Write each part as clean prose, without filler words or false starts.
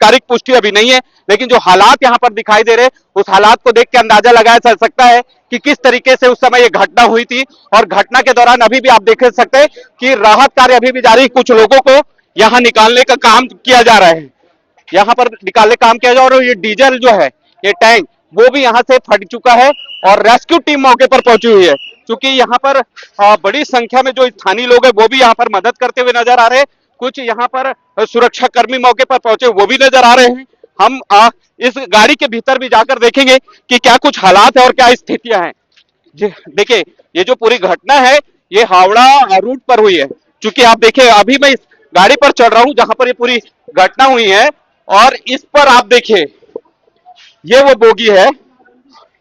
आधिकारिक पुष्टि अभी नहीं है, लेकिन जो हालात यहाँ पर दिखाई दे रहे हैं उस हालात को देख के अंदाजा लगाया जा सकता है कि किस तरीके से उस समय ये घटना हुई थी। और घटना के दौरान अभी भी आप देख सकते हैं कि राहत कार्य अभी भी जारी, कुछ लोगों को यहाँ निकालने का काम किया जा रहा है, यहाँ पर निकालने काम किया जा रहा है। और ये डीजल जो है, ये टैंक वो भी यहाँ से फट चुका है और रेस्क्यू टीम मौके पर पहुंची हुई है। क्योंकि यहाँ पर बड़ी संख्या में जो स्थानीय लोग हैं वो भी यहाँ पर मदद करते हुए नजर आ रहे हैं, कुछ यहाँ पर सुरक्षा कर्मी मौके पर पहुंचे वो भी नजर आ रहे हैं। हम इस गाड़ी के भीतर भी जाकर देखेंगे कि क्या कुछ हालात है और क्या स्थितियां हैं। देखिए, ये जो पूरी घटना है ये हावड़ा रूट पर हुई है। क्योंकि आप देखिए, अभी मैं इस गाड़ी पर चढ़ रहा हूं जहां पर ये पूरी घटना हुई है, और इस पर आप देखिए ये वो बोगी है,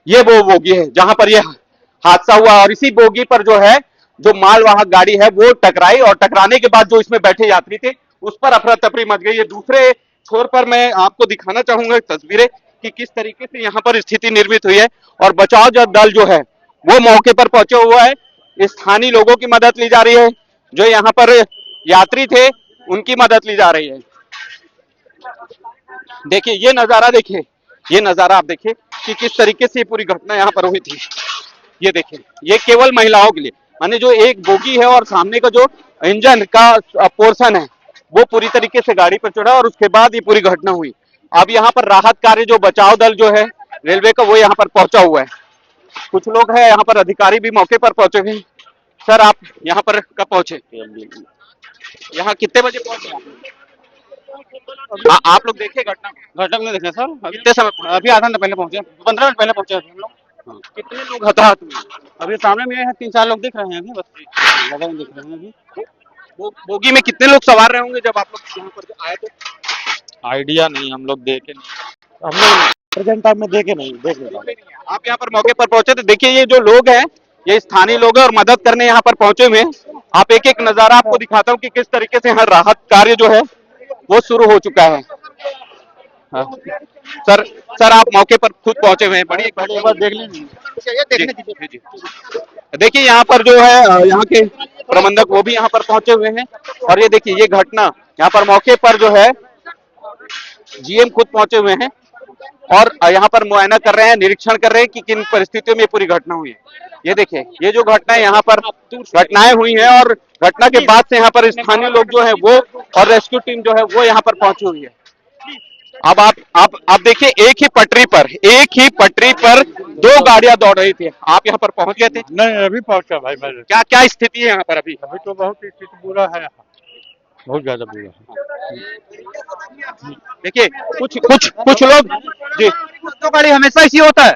ये वो बोगी है जहां पर ये हादसा हुआ। और इसी बोगी पर जो है, जो मालवाहक गाड़ी है वो टकराई, और टकराने के बाद जो इसमें बैठे यात्री थे उस पर अफरा तफरी मच गई। ये दूसरे छोर पर मैं आपको दिखाना चाहूंगा तस्वीरें कि किस तरीके से यहाँ पर स्थिति निर्मित हुई है। और बचाव दल जो है वो मौके पर पहुंचे हुआ है, स्थानीय लोगों की मदद ली जा रही है, जो यहाँ पर यात्री थे उनकी मदद ली जा रही है। देखिए ये नजारा, देखिए ये नजारा आप देखिए कि किस तरीके से पूरी घटना यहाँ पर हुई थी। ये देखिए, ये केवल महिलाओं के लिए, माने जो एक बोगी है और सामने का जो इंजन का पोर्शन है वो पूरी तरीके से गाड़ी पर चढ़ा और उसके बाद ये पूरी घटना हुई। अब यहाँ पर राहत कार्य, जो बचाव दल जो है रेलवे का, वो यहाँ पर पहुंचा हुआ है। कुछ लोग हैं यहाँ पर, अधिकारी भी मौके पर पहुंचे हुए हैं। सर आप यहाँ पर कब पहुंचे, यहाँ कितने बजे पहुंचे आप लोग? देखे घटना? घटना नहीं देखे सर, कितने समय? अभी आधा घंटा पहले पहुंचे, 15 मिनट पहले पहुंचे हम लोग। कितने लोग हताहत हुए? अभी सामने में है 3-4 लोग दिख रहे हैं, अभी बस ज्यादा नहीं दिख रहे हैं अभी। वो बोगी में कितने लोग सवार रहे होंगे जब आप लोग यहाँ पर आए थे? आइडिया नहीं, हम लोग देखे नहीं, हम लोग प्रेजेंट टाइम में देखे नहीं, देख लेते। आप यहाँ पर मौके पर पहुंचे थे। देखिए ये जो लोग हैं ये स्थानीय लोग हैं और मदद करने यहाँ पर पहुंचे हुए हैं। आप एक एक नजारा आपको दिखाता हूँ कि किस तरीके से यहाँ राहत कार्य जो है वो शुरू हो चुका है। हाँ। सर आप मौके पर खुद पहुंचे हुए हैं, बड़ी एक बार देख लीजिए। देखिए यहाँ पर जो है यहाँ के प्रबंधक वो भी यहाँ पर पहुंचे हुए हैं। और ये देखिए ये घटना यहाँ पर मौके पर जो है जीएम खुद पहुंचे हुए हैं और यहाँ पर मुआयना कर रहे हैं, निरीक्षण कर रहे हैं कि किन परिस्थितियों में पूरी घटना हुई है। ये देखिए, ये जो घटना है यहाँ पर घटनाएं हुई हैं और घटना के बाद से यहाँ पर स्थानीय लोग जो है वो और रेस्क्यू टीम जो है वो यहाँ पर पहुंची हुई है। अब आप देखिए, एक ही पटरी पर 2 गाड़ियां दौड़ रही थी। आप यहाँ पर पहुंच गए थे? नहीं, अभी पहुंचा भाई मैं। क्या क्या स्थिति है यहाँ पर अभी? अभी तो बहुत स्थिति बुरा है, बहुत ज्यादा बुरा है। देखिए कुछ लोग जी, 2 गाड़ी हमेशा इसी होता है,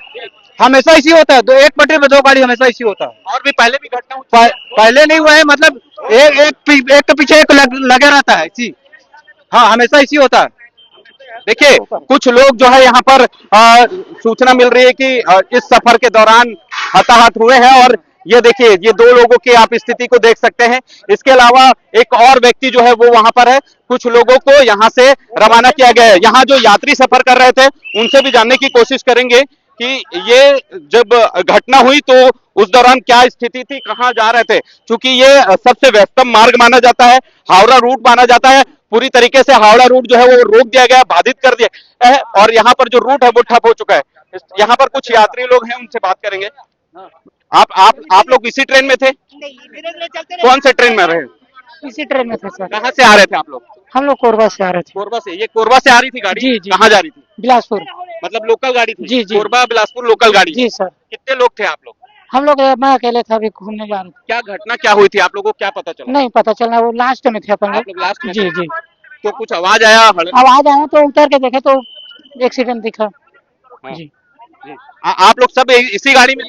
हमेशा इसी होता है। एक पटरी पे 2 गाड़ी हमेशा इसी होता है। और भी पहले भी घटना हुई? पहले नहीं हुआ है, मतलब एक के पीछे एक लगा रहता है जी। हाँ, हमेशा इसी होता है। देखिए कुछ लोग जो है यहाँ पर सूचना मिल रही है कि इस सफर के दौरान हताहत हुए हैं। और ये देखिए, ये 2 लोगों की आप स्थिति को देख सकते हैं। इसके अलावा एक और व्यक्ति जो है वो वहां पर है। कुछ लोगों को यहाँ से रवाना किया गया है। यहाँ जो यात्री सफर कर रहे थे उनसे भी जानने की कोशिश करेंगे कि ये जब घटना हुई तो उस दौरान क्या स्थिति थी, कहाँ जा रहे थे। क्योंकि ये सबसे व्यस्तम मार्ग माना जाता है, हावड़ा रूट माना जाता है। पूरी तरीके से हावड़ा रूट जो है वो रोक दिया गया, बाधित कर दिया है और यहाँ पर जो रूट है वो ठप हो चुका है। यहाँ पर कुछ यात्री लोग हैं, उनसे बात करेंगे। आप लोग इसी ट्रेन में थे? कौन से ट्रेन में रहे? इसी ट्रेन में थे सर। कहाँ से आ रहे थे आप लोग? हम लोग कोरबा से आ रहे थे। कोरबा से? ये कोरबा से आ रही थी गाड़ी? जी जी। कहाँ जा रही थी? बिलासपुर। मतलब लोकल गाड़ी थी? जी जी। कोरबा बिलासपुर लोकल गाड़ी? जी सर। कितने लोग थे आप लोग? हम लोग, मैं अकेले था, अभी घूमने जा रहे थे। क्या घटना क्या हुई थी, आप लोगों को क्या पता चला? नहीं पता चला, वो लास्ट में थे अपन आप लोग लास्ट में? जी जी। तो कुछ आवाज आया? आवाज आया तो उतर के देखे तो एक्सीडेंट दिखा। हाँ। जी। आप लोग सब इसी गाड़ी में?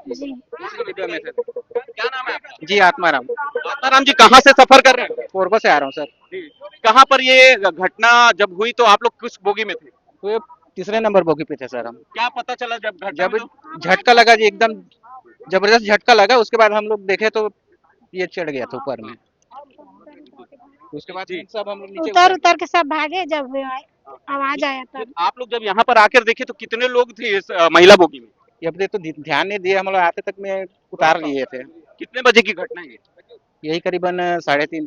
इसी डिब्बे में थे। क्या नाम है आपका? जी आत्माराम। आत्माराम जी, कहाँ से सफर कर रहे हैं? कोरबा से आ रहा हूँ सर। जी। कहाँ पर ये घटना जब हुई तो आप लोग किस बोगी में थे? तो ये 3रे नंबर बोगी पे थे सर हम। क्या पता चला जब घटना जब हुई तो? झटका लगा जी, एकदम जबरदस्त झटका लगा। उसके बाद हम लोग देखे तो ये चढ़ गया था ऊपर में। उसके बाद सब हम लोग नीचे उतर के सब भागे जब आवाज आया तब। आप लोग जब यहाँ पर आकर देखे तो कितने लोग थे इस महिला बोगी में? ये अपने तो ध्यान नहीं दिए, हम लोग आते तक में उतार लिए थे। कितने बजे की घटना है ये? यही करीबन 3:30।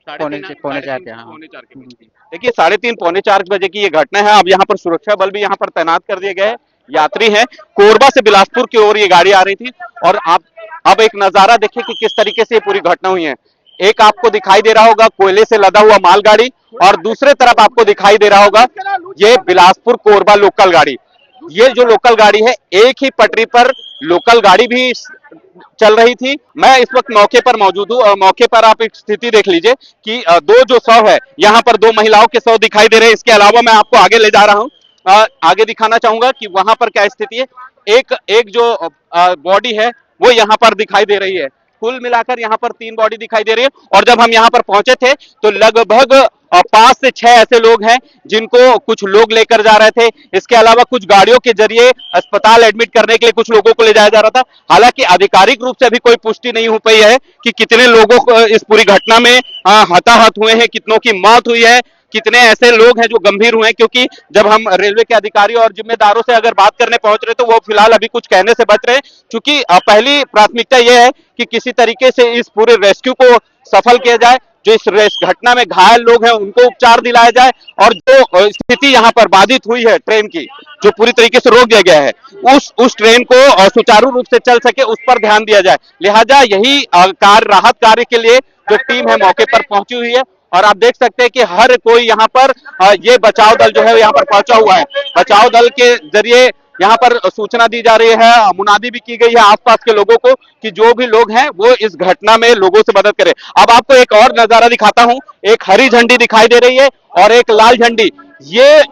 पौने चार के, हाँ। पौने 4 के बजे। देखिए 3:30 पौने 4 बजे की ये घटना है। अब यहाँ पर सुरक्षा बल भी यहाँ पर तैनात कर दिए गए हैं। यात्री हैं, कोरबा से बिलासपुर की ओर ये गाड़ी आ रही थी और आप अब एक नजारा देखिए कि किस तरीके से ये पूरी घटना हुई है। एक आपको दिखाई दे रहा होगा कोयले से लदा हुआ मालगाड़ी और दूसरे तरफ आपको दिखाई दे रहा होगा ये बिलासपुर कोरबा लोकल गाड़ी। ये जो लोकल गाड़ी है, एक ही पटरी पर लोकल गाड़ी भी चल रही थी। मैं इस वक्त मौके पर मौजूद हूँ और मौके पर आप एक स्थिति देख लीजिए कि दो जो शव है, यहाँ पर 2 महिलाओं के शव दिखाई दे रहे हैं। इसके अलावा मैं आपको आगे ले जा रहा हूँ, आगे दिखाना चाहूंगा कि वहां पर क्या स्थिति है। एक जो बॉडी है वो यहाँ पर दिखाई दे रही है। कुल मिलाकर यहाँ पर 3 बॉडी दिखाई दे रही है और जब हम यहाँ पर पहुंचे थे तो लगभग 5 से 6 ऐसे लोग हैं जिनको कुछ लोग लेकर जा रहे थे। इसके अलावा कुछ गाड़ियों के जरिए अस्पताल एडमिट करने के लिए कुछ लोगों को ले जाया जा रहा था। हालांकि आधिकारिक रूप से अभी कोई पुष्टि नहीं हो पाई है कि कितने लोगों को इस पूरी घटना में हताहत हुए हैं, कितनों की मौत हुई है, कितने ऐसे लोग हैं जो गंभीर हुए हैं। क्योंकि जब हम रेलवे के अधिकारियों और जिम्मेदारों से अगर बात करने पहुंच रहे तो वो फिलहाल अभी कुछ कहने से बच रहे हैं। क्योंकि पहली प्राथमिकता यह है कि किसी तरीके से इस पूरे रेस्क्यू को सफल किया जाए, जो इस घटना में घायल लोग हैं उनको उपचार दिलाया जाए और जो स्थिति यहाँ पर बाधित हुई है ट्रेन की, जो पूरी तरीके से रोक दिया गया है, उस ट्रेन को सुचारू रूप से चल सके उस पर ध्यान दिया जाए। लिहाजा यही राहत कार्य के लिए जो टीम है मौके पर पहुंची हुई है और आप देख सकते हैं कि हर कोई यहाँ पर ये बचाव दल जो है यहाँ पर पहुंचा हुआ है। बचाव दल के जरिए यहाँ पर सूचना दी जा रही है, मुनादी भी की गई है आसपास के लोगों को कि जो भी लोग हैं वो इस घटना में लोगों से मदद करें। अब आपको एक और नजारा दिखाता हूं, एक हरी झंडी दिखाई दे रही है और एक लाल झंडी। ये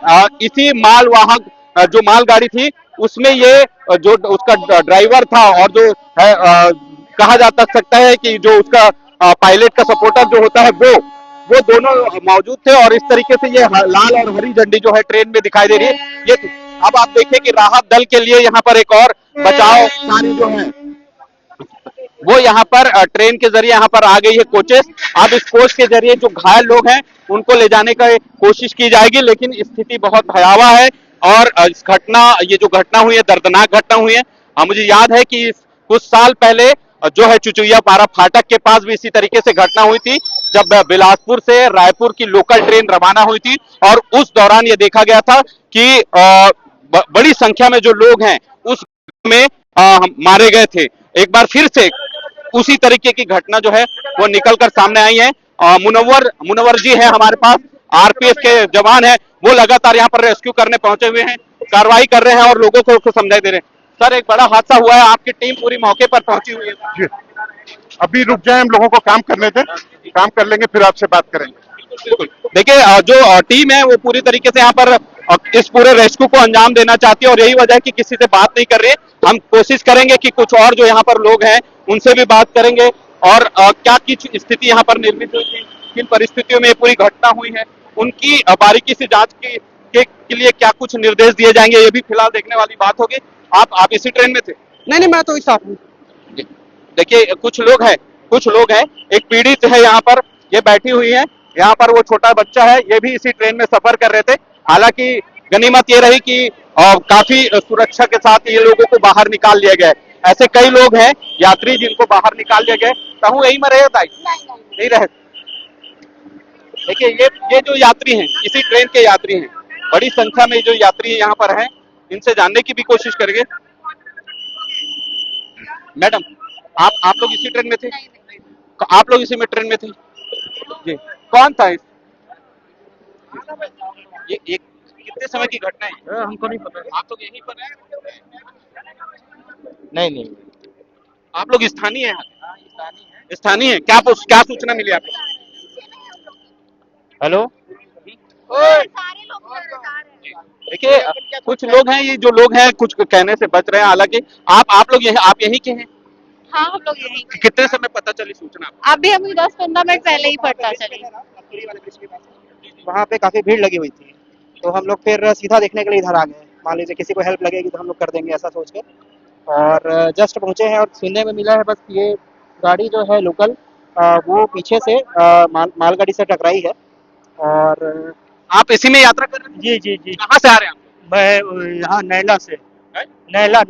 इसी मालवाहक जो मालगाड़ी थी उसमें ये जो उसका ड्राइवर था और जो है कहा जा सकता है कि जो उसका पायलट का सपोर्टर जो होता है वो दोनों मौजूद थे और इस तरीके से ये लाल और हरी झंडी जो है ट्रेन में दिखाई दे रही है। ये अब आप देखिए कि राहत दल के लिए यहाँ पर एक और बचाव कार्य जो है वो यहाँ पर ट्रेन के जरिए यहाँ पर आ गई है कोचेस। अब इस कोच के जरिए जो घायल लोग हैं उनको ले जाने का कोशिश की जाएगी, लेकिन स्थिति बहुत भयावह है और इस ये जो घटना हुई है दर्दनाक घटना हुई है। मुझे याद है कि कुछ साल पहले जो है चुचुया पारा फाटक के पास भी इसी तरीके से घटना हुई थी जब बिलासपुर से रायपुर की लोकल ट्रेन रवाना हुई थी और उस दौरान ये देखा गया था कि बड़ी संख्या में जो लोग हैं उस में मारे गए थे। एक बार फिर से उसी तरीके की घटना जो है वो निकलकर सामने आई है। मुनव्वर जी हैं हमारे पास, आरपीएफ के जवान हैं, वो लगातार यहाँ पर रेस्क्यू करने पहुंचे हुए हैं, कार्रवाई कर रहे हैं और लोगों को समझाई दे रहे हैं। सर एक बड़ा हादसा हुआ है, आपकी टीम पूरी मौके पर पहुंची हुई है। अभी रुक जाए, हम लोगों को काम करने दें, काम कर लेंगे फिर आपसे बात करेंगे। बिल्कुल देखिए जो टीम है वो पूरी तरीके से यहाँ पर इस पूरे रेस्क्यू को अंजाम देना चाहती है और यही वजह है कि किसी से बात नहीं कर रही है। हम कोशिश करेंगे कि कुछ और जो यहाँ पर लोग हैं उनसे भी बात करेंगे और क्या कुछ स्थिति यहाँ पर निर्मित हुई थी, किन परिस्थितियों में ये पूरी घटना हुई है, उनकी बारीकी से जांच के लिए क्या कुछ निर्देश दिए जाएंगे, ये भी फिलहाल देखने वाली बात होगी। आप इसी ट्रेन में थे? नहीं, मैं तो इस साथ हूँ। देखिए कुछ लोग हैं, एक पीड़ित है यहाँ पर, ये बैठी हुई है यहाँ पर, वो छोटा बच्चा है, ये भी इसी ट्रेन में सफर कर रहे थे। हालांकि गनीमत ये रही कि काफी सुरक्षा के साथ ये लोगों को बाहर निकाल लिया गया। ऐसे कई लोग हैं यात्री जिनको बाहर निकाल लिया गया। कहूँ यही में रहे ताई? नहीं रहे। देखिए ये जो यात्री हैं इसी ट्रेन के यात्री हैं, बड़ी संख्या में जो यात्री यहाँ पर हैं, इनसे जानने की भी कोशिश करेंगे। मैडम आप लोग इसी ट्रेन में थे? आप लोग इसी में ट्रेन में थे जी? कौन था ये कितने समय की घटना है? हमको नहीं पता। आप लोग यहीं पर हैं? नहीं, आप लोग स्थानीय हैं? स्थानीय है। क्या सूचना मिली आपको? हेलो, देखिए कुछ लोग हैं, ये जो लोग हैं कुछ कहने से बच रहे हैं। हालांकि आप लोग आप यहीं के हैं? हाँ हम लोग यहीं। कितने समय पता चली सूचना आपको? अभी हमें 10-15 मिनट पहले ही पता चली। वहाँ पे काफी भीड़ लगी हुई थी तो हम लोग फिर सीधा देखने के लिए इधर आ गए। मान लीजिए किसी को हेल्प लगेगी तो हम लोग कर देंगे ऐसा सोच के, और जस्ट पहुंचे हैं और सुनने में मिला है बस ये गाड़ी जो है लोकल वो पीछे से मालगाड़ी से टकराई है। और आप इसी में यात्रा कर रहे थे? जी कहाँ से आ रहे हैं आप? मैं यहाँ नैला से। नैला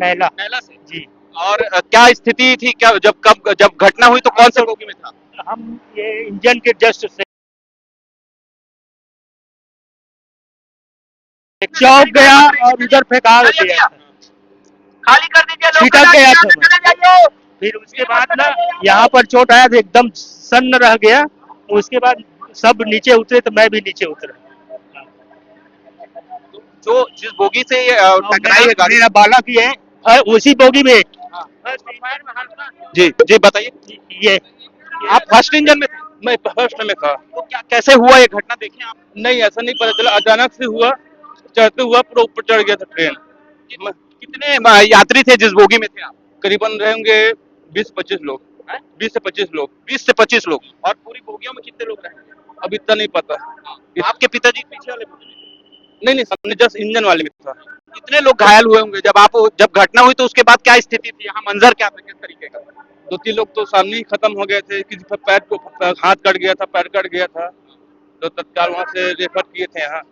से जी। और क्या स्थिति थी, क्या जब घटना हुई तो कौन से बोगी में था? हम ये इंजन के जस्ट से चौक गया और उधर फेंका दिया, खाली कर दीजिए, छिटक गया था। फिर उसके बाद ना यहाँ पर चोट आया तो एकदम सन्न रह गया। उसके बाद सब नीचे उतरे तो मैं भी नीचे उतरा। जो जिस बोगी से ये, टकराई है गाड़ी। मेरा बालक ही है उसी बोगी में। जी जी बताइए, ये आप फर्स्ट इंजन में थे? मैं फर्स्ट में था। तो क्या कैसे हुआ ये घटना, देखें आप। नहीं ऐसा नहीं पता चला, अचानक से हुआ, चढ़ते हुआ पूरा ऊपर चढ़ गया था ट्रेन। कितने यात्री थे जिस बोगी में थे आप? करीबन रहेंगे 20-25 लोग, 20 से 25 लोग। 20 से 25 लोग। और पूरी बोगियों में कितने लोग रहेंगे? अब इतना नहीं पता। आपके पिताजी पीछे वाले बोगी में? नहीं सामने जस्ट इंजन वाले में था। कितने लोग घायल हुए होंगे जब घटना हुई, तो उसके बाद क्या स्थिति थी, यहाँ मंजर क्या था, किस तरीके का? 2-3 लोग तो सामने ही खत्म हो गए थे, किसी का पैर को हाथ कट गया था, पैर कट गया था, तो तत्काल वहां से रेफर किए थे यहाँ।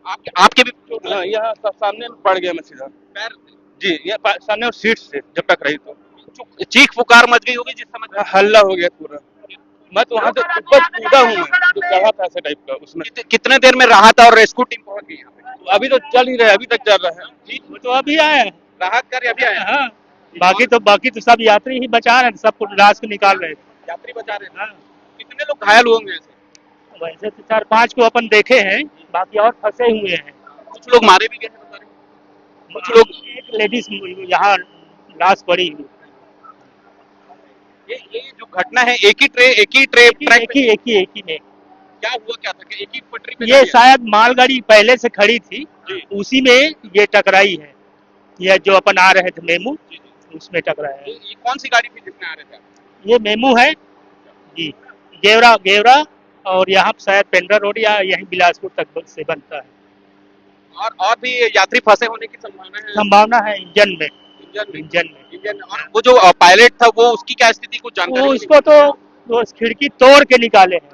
आपके भी चोट लगी? हाँ, यहाँ सामने में पड़ गया मैं सीधा पैर? जी, ये सामने और सीट से जब टकराई तो चीख पुकार मच गई होगी जिस समय। हल्ला हो गया पूरा। मैं तो वहां से ऊपर कूदा हूँ, मैं जो चढ़ा था ऐसे टाइप का उसमें। कितने देर में राहत और रेस्क्यू टीम पहुंच गई यहाँ पे? तो अभी तो चल ही रहा है, अभी तक चल रहा है। वो तो अभी आया है। राहत कार्य अभी आया? हाँ, बाकी तो सब यात्री ही बचा रहे हैं, सबको लाश को निकाल रहे थे। यात्री बचा रहे हैं। हाँ। कितने लोग घायल होंगे ऐसे? वैसे तो 4-5 को अपन देखे हैं, बाकी और फंसे हुए हैं। कुछ लोग मारे भी गए हैं बता रहे हैं। कुछ लोग, एक लेडीज यहाँ लाश पड़ी हुई। ये जो घटना है एक ही ट्रेन एक ही में क्या हुआ, क्या था कि एक ही पटरी पे ये गाड़ी शायद मालगाड़ी पहले से खड़ी थी, उसी में ये टकराई है। ये जो अपन आ रहे थे मेमू, उसमें टकराया है। ये कौन सी गाड़ी थी जिसमें आ रहे थे आप? ये मेमू है जी, गेवरा और यहाँ शायद पेंड्रा रोड या यहीं बिलासपुर तक से बनता है। और भी यात्री फंसे होने की संभावना है इंजन में। और वो जो पायलट था वो, उसकी क्या स्थिति, कुछ जानकारी? उसको तो खिड़की तोड़ के निकाले हैं।